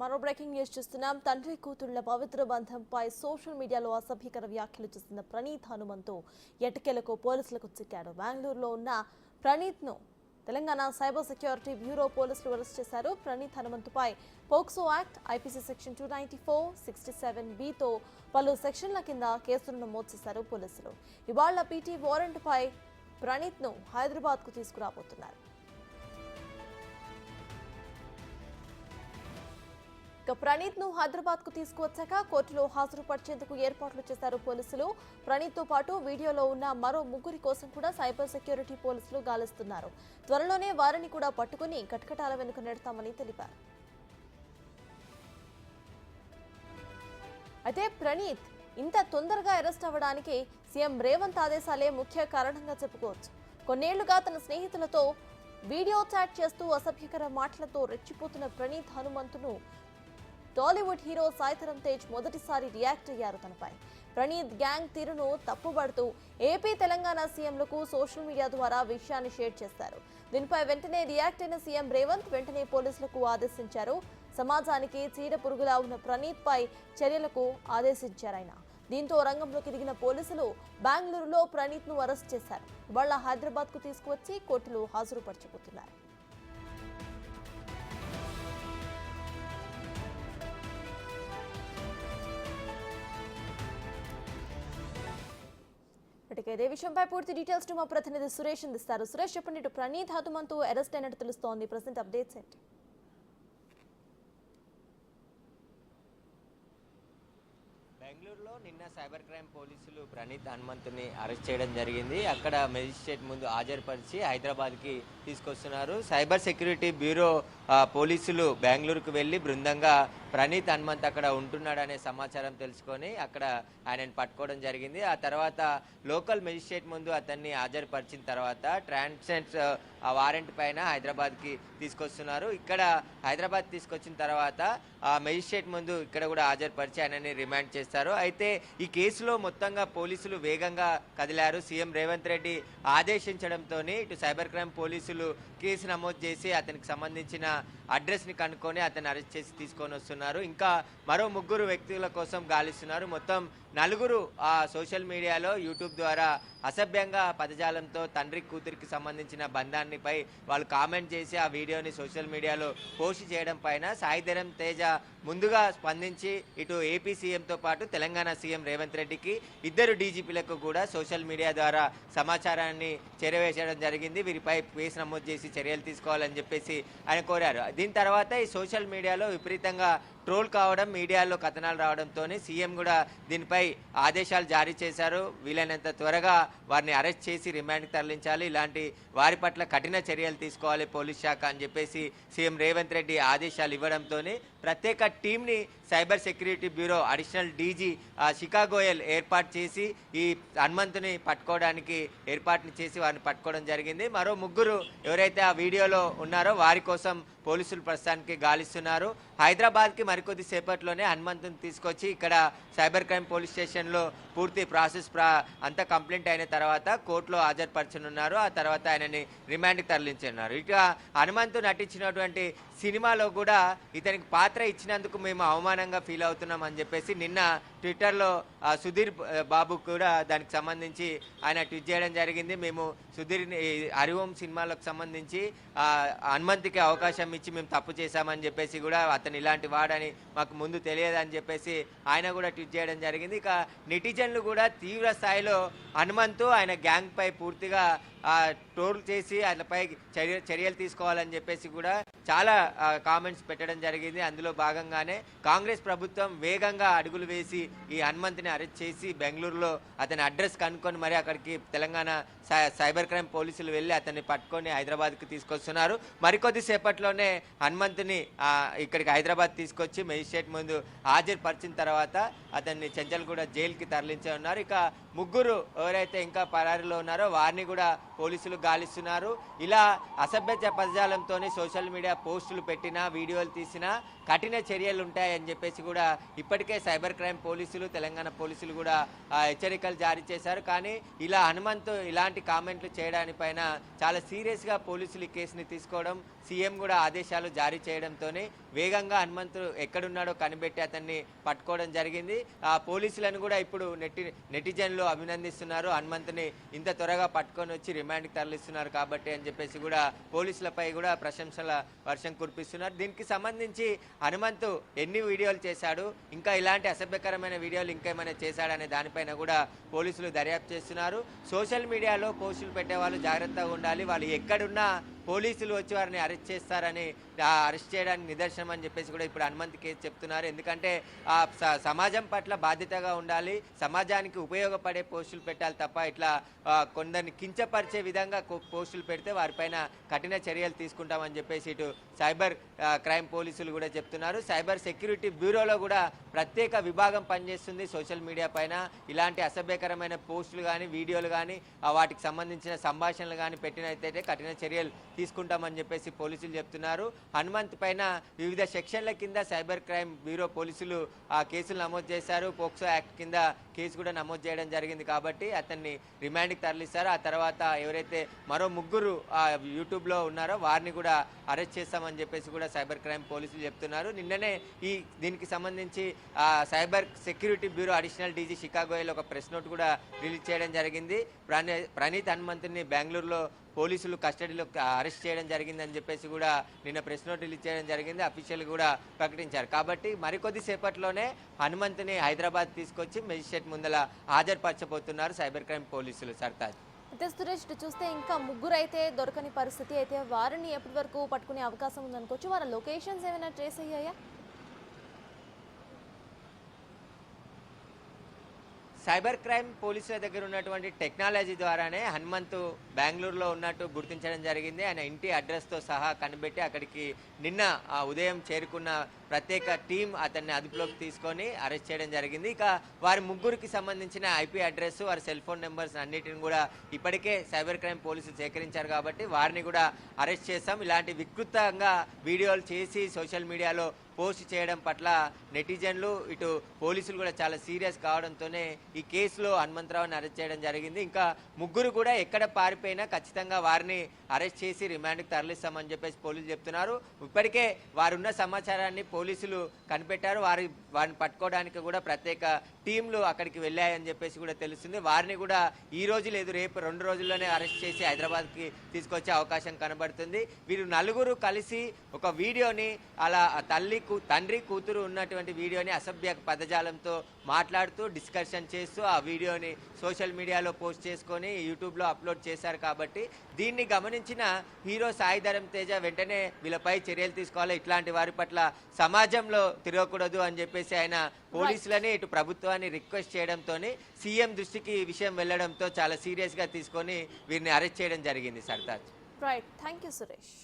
మరో breaking news చూస్తున్నాం. తండ్రి కూతుళ్ల పవిత్ర బంధంపై సోషల్ మీడియాలో అసభ్యకర వ్యాఖ్యలు చేస్తున్న ప్రణీత్ హనుమంతు ఎట్టకేలకు పోలీసులకు చిక్కాడు. బెంగళూరులో ఉన్న ప్రణీత్ ను తెలంగాణ సైబర్ సెక్యూరిటీ బ్యూరో పోలీసులు అరెస్ట్ చేశారు. ప్రణీత్ హనుమంతుపై POCSO act, IPC section 294, 67B పలు సెక్షన్ల కింద కేసులు నమోదు చేశారు పోలీసులు. ఇవాళ పీటీ వారెంట్ పై ప్రణీత్ ను హైదరాబాద్ కు తీసుకురాబోతున్నారు. ప్రణీత్ ను హైదరాబాద్ కు తీసుకువచ్చాక కోర్టులో హాజరుపరిచేందుకు ఏర్పాట్లు చేశారు పోలీసులు. ప్రణీత్ తో పాటు వీడియోలో ఉన్న మరో ముగ్గురి కోసం కూడా సైబర్ సెక్యూరిటీ పోలీసులు గాలిస్తున్నారు. త్వరలోనే వారిని కూడా పట్టుకుని కటకటాల వెనుక నెడతామని తెలిపారు. అయితే ప్రణీత్ ఇంత తొందరగా అరెస్ట్ అవ్వడానికి సీఎం రేవంత్ ఆదేశాలే ముఖ్య కారణంగా చెప్పుకోవచ్చు. కొన్నేళ్లుగా తన స్నేహితులతో వీడియో చాట్ చేస్తూ అసభ్యకర మాటలతో రెచ్చిపోతున్న ప్రణీత్ హనుమంతును టాలీవుడ్ హీరో సాయిధరమ్ తేజ్ మొదటిసారి రియాక్ట్ అయ్యారు తనపై. ప్రణీత్ గ్యాంగ్ తీరును తప్పుబడుతూ ఏపీ తెలంగాణ సీఎంలకు సోషల్ మీడియా ద్వారా విషయాన్ని షేర్ చేశారు. దీనిపై వెంటనే రియాక్ట్ అయిన సీఎం రేవంత్ వెంటనే పోలీసులకు ఆదేశించారు. సమాజానికి చీడ పురుగులా ఉన్న ప్రణీత్ పై చర్యలకు ఆదేశించారాయన. దీంతో రంగంలోకి దిగిన పోలీసులు బెంగళూరులో ప్రణీత్ ను అరెస్ట్ చేశారు. ఇవాళ హైదరాబాద్ కు తీసుకువచ్చి కోర్టులో హాజరుపరచబోతున్నారు. ఇదే విషయంపై పూర్తి డీటెయిల్స్ మా ప్రతినిధి సురేష్ అందిస్తారు. సురేష్, చెప్పండి, ఇటు ప్రణీత్ హనుమంతు అరెస్ట్ అయినట్టు తెలుస్తోంది. ప్రెసెంట్ అప్డేట్స్ ఏంటి? బెంగళూరులో నిన్న సైబర్ క్రైమ్ పోలీసులు ప్రణీత్ హనుమంతుని అరెస్ట్ చేయడం జరిగింది. అక్కడ మెజిస్ట్రేట్ ముందు హాజరుపరిచి హైదరాబాద్కి తీసుకొస్తున్నారు. సైబర్ సెక్యూరిటీ బ్యూరో పోలీసులు బెంగళూరుకు వెళ్ళి బృందంగా ప్రణీత్ హనుమంత్ అక్కడ ఉంటున్నాడనే సమాచారం తెలుసుకొని అక్కడ ఆయనను పట్టుకోవడం జరిగింది. ఆ తర్వాత లోకల్ మెజిస్ట్రేట్ ముందు అతన్ని హాజరుపరిచిన తర్వాత ట్రాన్సిట్ వారెంట్ పైన హైదరాబాద్కి తీసుకొస్తున్నారు. ఇక్కడ హైదరాబాద్ తీసుకొచ్చిన తర్వాత మెజిస్ట్రేట్ ముందు ఇక్కడ కూడా హాజరుపరిచి ఆయనని రిమాండ్ చేస్తారు. అయితే ఈ కేసులో మొత్తంగా పోలీసులు వేగంగా కదిలారు. సీఎం రేవంత్ రెడ్డి ఆదేశించడంతో ఇటు సైబర్ క్రైమ్ పోలీసులు కేసు నమోదు చేసి అతనికి సంబంధించిన అడ్రస్ని కనుక్కొని అతన్ని అరెస్ట్ చేసి తీసుకొని వస్తున్నారు. ఇంకా మరో ముగ్గురు వ్యక్తుల కోసం గాలిస్తున్నారు. మొత్తం నలుగురు సోషల్ మీడియాలో యూట్యూబ్ ద్వారా అసభ్యంగా పదజాలంతో తండ్రి కూతురికి సంబంధించిన బంధాన్నిపై వాళ్ళు కామెంట్ చేసి ఆ వీడియోని సోషల్ మీడియాలో పోస్ట్ చేయడం పైన సాయిధరమ్ తేజ ముందుగా స్పందించి ఇటు ఏపీ సీఎంతో పాటు తెలంగాణ సీఎం రేవంత్ రెడ్డికి ఇద్దరు డీజీపీలకు కూడా సోషల్ మీడియా ద్వారా సమాచారాన్ని చేరవేసడం జరిగింది. వీరిపై కేసు నమోదు చేసి చర్యలు తీసుకోవాలని చెప్పేసి ఆయన కోరారు. దీని తర్వాత ఈ సోషల్ మీడియాలో విపరీతంగా ట్రోల్ కావడం, మీడియాలో కథనాలు రావడంతో సీఎం కూడా దీనిపై ఆదేశాలు జారీ చేశారు. వీలైనంత త్వరగా వారిని అరెస్ట్ చేసి రిమాండ్కి తరలించాలి, ఇలాంటి వారి పట్ల కఠిన చర్యలు తీసుకోవాలి పోలీస్ శాఖ అని చెప్పేసి సీఎం రేవంత్ రెడ్డి ఆదేశాలు ఇవ్వడంతో ప్రత్యేక టీంని cyber security bureau additional DG Shikha Goyal ఏర్పాటు చేసి ఈ హనుమంతుని పట్టుకోవడానికి ఏర్పాటుని చేసి వారిని పట్టుకోవడం జరిగింది. మరో ముగ్గురు ఎవరైతే ఆ వీడియోలో ఉన్నారో వారి కోసం పోలీసులు ప్రస్తుతానికి గాలిస్తున్నారు. హైదరాబాద్కి మరికొద్ది సేపట్లోనే హనుమంతుని తీసుకొచ్చి ఇక్కడ సైబర్ క్రైమ్ పోలీస్ స్టేషన్లో పూర్తి ప్రాసెస్ అంతా కంప్లీట్ అయిన తర్వాత కోర్టులో హాజరుపరచనున్నారు. ఆ తర్వాత ఆయనని రిమాండ్కి తరలించనున్నారు. ఇక హనుమంతు నటించినటువంటి సినిమాలో కూడా ఇతనికి పాత్ర ఇచ్చినందుకు మేము అవమానంగా ఫీల్ అవుతున్నాం అని చెప్పేసి నిన్న ట్విట్టర్లో సుధీర్ బాబు కూడా దానికి సంబంధించి ఆయన ట్వీట్ చేయడం జరిగింది. మేము సుధీర్ని హరిఓం సినిమాలకు సంబంధించి హనుమంతుకి అవకాశం ఇచ్చి మేము తప్పు చేశామని చెప్పేసి కూడా అతను ఇలాంటి వాడని మాకు ముందు తెలియదని చెప్పేసి ఆయన కూడా ట్వీట్ చేయడం జరిగింది. ఇక నెటిజన్లు కూడా తీవ్ర స్థాయిలో హనుమంతు ఆయన గ్యాంగ్ పై పూర్తిగా ట్రోల్ చేసి ఆయనపై చర్యలు తీసుకోవాలని చెప్పేసి కూడా చాలా కామెంట్స్ పెట్టడం జరిగింది. అందులో భాగంగానే కాంగ్రెస్ ప్రభుత్వం వేగంగా అడుగులు వేసి ఈ హనుమంతుని అరెస్ట్ చేసి బెంగళూరులో అతని అడ్రస్ కనుక్కొని మరి అక్కడికి తెలంగాణ సైబర్ క్రైమ్ పోలీసులు వెళ్ళి అతన్ని పట్టుకొని హైదరాబాద్కి తీసుకొస్తున్నారు. మరికొద్ది సేపట్లోనే హనుమంతుని ఇక్కడికి హైదరాబాద్ తీసుకొచ్చి మెజిస్ట్రేట్ ముందు హాజరుపరిచిన తర్వాత అతన్ని చెంచల్గూడ జైలుకి తరలించనున్నారు. ఇక ముగ్గురు ఎవరైతే ఇంకా పరారీలో ఉన్నారో వారిని కూడా పోలీసులు గాలిస్తున్నారు. ఇలా అసభ్య పదజాలంతో సోషల్ మీడియా పోస్టులు పెట్టినా వీడియోలు తీసినా కఠిన చర్యలు ఉంటాయని చెప్పేసి కూడా ఇప్పటికే సైబర్ క్రైమ్ పోలీసులు తెలంగాణ పోలీసులు కూడా హెచ్చరికలు జారీ చేశారు. కానీ ఇలా హనుమంత్ ఇలాంటి కామెంట్లు చేయడానిపైన చాలా సీరియస్గా పోలీసులు ఈ కేసుని తీసుకోవడం, సీఎం కూడా ఆదేశాలు జారీ చేయడంతోనే వేగంగా హనుమంతు ఎక్కడున్నాడో కనిపెట్టి అతన్ని పట్టుకోవడం జరిగింది. ఆ పోలీసులను కూడా ఇప్పుడు నెటిజన్లు అభినందిస్తున్నారు. హనుమంతుని ఇంత త్వరగా పట్టుకొని వచ్చి రిమాండ్కి తరలిస్తున్నారు కాబట్టి అని చెప్పేసి కూడా పోలీసులపై కూడా ప్రశంసల వర్షం కురిపిస్తున్నారు. దీనికి సంబంధించి హనుమంతు ఎన్ని వీడియోలు చేశాడు, ఇంకా ఇలాంటి అసభ్యకరమైన వీడియోలు ఇంకేమైనా చేశాడనే దానిపైన కూడా పోలీసులు దర్యాప్తు చేస్తున్నారు. సోషల్ మీడియాలో పోస్టులు పెట్టేవాళ్ళు జాగ్రత్తగా ఉండాలి. వాళ్ళు ఎక్కడున్నా పోలీసులు వచ్చి వారిని అరెస్ట్ చేస్తారని అరెస్ట్ చేయడానికి నిదర్శనం అని చెప్పేసి కూడా ఇప్పుడు హనుమంత్ కేసు చెప్తున్నారు. ఎందుకంటే సమాజం పట్ల బాధ్యతగా ఉండాలి, సమాజానికి ఉపయోగపడే పోస్టులు పెట్టాలి తప్ప ఇట్లా కొందరిని కించపరిచే విధంగా పోస్టులు పెడితే వారిపైన కఠిన చర్యలు తీసుకుంటామని చెప్పేసి ఇటు సైబర్ క్రైమ్ పోలీసులు కూడా చెప్తున్నారు. సైబర్ సెక్యూరిటీ బ్యూరోలో కూడా ప్రత్యేక విభాగం పనిచేస్తుంది. సోషల్ మీడియా పైన ఇలాంటి అసభ్యకరమైన పోస్టులు కానీ వీడియోలు కానీ వాటికి సంబంధించిన సంభాషణలు కానీ పెట్టినట్టయితే కఠిన చర్యలు తీసుకుంటామని చెప్పేసి పోలీసులు చెప్తున్నారు. హనుమంత్ పైన వివిధ సెక్షన్ల కింద సైబర్ క్రైమ్ బ్యూరో పోలీసులు కేసులు నమోదు చేశారు. పోక్సో యాక్ట్ కింద కేసు కూడా నమోదు చేయడం జరిగింది కాబట్టి అతన్ని రిమాండ్కి తరలిస్తారు. ఆ తర్వాత ఎవరైతే మరో ముగ్గురు యూట్యూబ్లో ఉన్నారో వారిని కూడా అరెస్ట్ చేస్తామని చెప్పేసి కూడా సైబర్ క్రైమ్ పోలీసులు చెప్తున్నారు. నిన్ననే దీనికి సంబంధించి cyber security bureau additional DG Shikha Goyal ఒక ప్రెస్ నోట్ కూడా రిలీజ్ చేయడం జరిగింది. ప్రణీత్ హనుమంతుని బెంగళూరులో పోలీసులు కస్టడీలో అరెస్ట్ చేయడం జరిగిందని చెప్పేసి కూడా నిన్న ప్రెస్ నోట్ రిలీజ్ చేయడం జరిగింది. అఫీషియల్ కూడా ప్రకటించారు. కాబట్టి మరికొద్ది సేపట్లోనే హనుమంతుని హైదరాబాద్ తీసుకొచ్చి మెజిస్ట్రేట్ ముందల హాజరుపరచబోతున్నారు సైబర్ క్రైమ్ పోలీసులు. సర్తాజ్ అయితే సురేష్, ఇటు చూస్తే ఇంకా ముగ్గురు అయితే దొరకని పరిస్థితి, అయితే వారిని ఎప్పటి వరకు పట్టుకునే అవకాశం ఉందనుకోవచ్చు? వారి లొకేషన్స్ ఏమైనా ట్రేస్ అయ్యాయా? సైబర్ క్రైమ్ పోలీసుల దగ్గర ఉన్నటువంటి టెక్నాలజీ ద్వారానే హనుమంతు బెంగళూరులో ఉన్నట్టు గుర్తించడం జరిగింది. ఆయన ఇంటి అడ్రస్తో సహా కనిపెట్టి అక్కడికి నిన్న ఉదయం చేరుకున్న ప్రత్యేక టీం అతన్ని అదుపులోకి తీసుకొని అరెస్ట్ చేయడం జరిగింది. ఇక వారి ముగ్గురికి సంబంధించిన ఐపీ అడ్రస్, వారి సెల్ ఫోన్ నెంబర్స్ అన్నిటిని కూడా ఇప్పటికే సైబర్ క్రైమ్ పోలీసులు సేకరించారు కాబట్టి వారిని కూడా అరెస్ట్ చేస్తాం. ఇలాంటి వికృతంగా వీడియోలు చేసి సోషల్ మీడియాలో పోస్ట్ చేయడం పట్ల నెటిజన్లు ఇటు పోలీసులు కూడా చాలా సీరియస్ కావడంతోనే ఈ కేసులో హనుమంతరావుని అరెస్ట్ చేయడం జరిగింది. ఇంకా ముగ్గురు కూడా ఎక్కడ పారిపోయినా ఖచ్చితంగా వారిని అరెస్ట్ చేసి రిమాండ్కి తరలిస్తామని చెప్పేసి పోలీసులు చెప్తున్నారు. ఇప్పటికే వారున్న సమాచారాన్ని పోలీసులు కనిపెట్టారు. వారిని పట్టుకోవడానికి కూడా ప్రత్యేక టీంలు అక్కడికి వెళ్ళాయని చెప్పేసి కూడా తెలుస్తుంది. వారిని కూడా ఈ రోజు లేదు రేపు 2 రోజుల్లోనే అరెస్ట్ చేసి హైదరాబాద్కి తీసుకొచ్చే అవకాశం కనబడుతుంది. వీరు నలుగురు కలిసి ఒక వీడియోని అలా తండ్రి కూతురు ఉన్నటువంటి వీడియోని అసభ్య పదజాలంతో మాట్లాడుతూ డిస్కషన్ చేస్తూ ఆ వీడియోని సోషల్ మీడియాలో పోస్ట్ చేసుకొని యూట్యూబ్లో అప్లోడ్ చేశారు. కాబట్టి దీన్ని గమనించిన హీరో సాయి ధరమ్ తేజ వెంటనే వీళ్ళపై చర్యలు తీసుకోవాలి, ఇట్లాంటి వారి పట్ల సమాజంలో తిరగకూడదు అని చెప్పేసి ఆయన పోలీసులని ఇటు ప్రభుత్వాన్ని రిక్వెస్ట్ చేయడంతో సీఎం దృష్టికి ఈ విషయం వెళ్లడంతో చాలా సీరియస్గా తీసుకొని వీరిని అరెస్ట్ చేయడం జరిగింది. Sartaj. Right, thank you Suresh.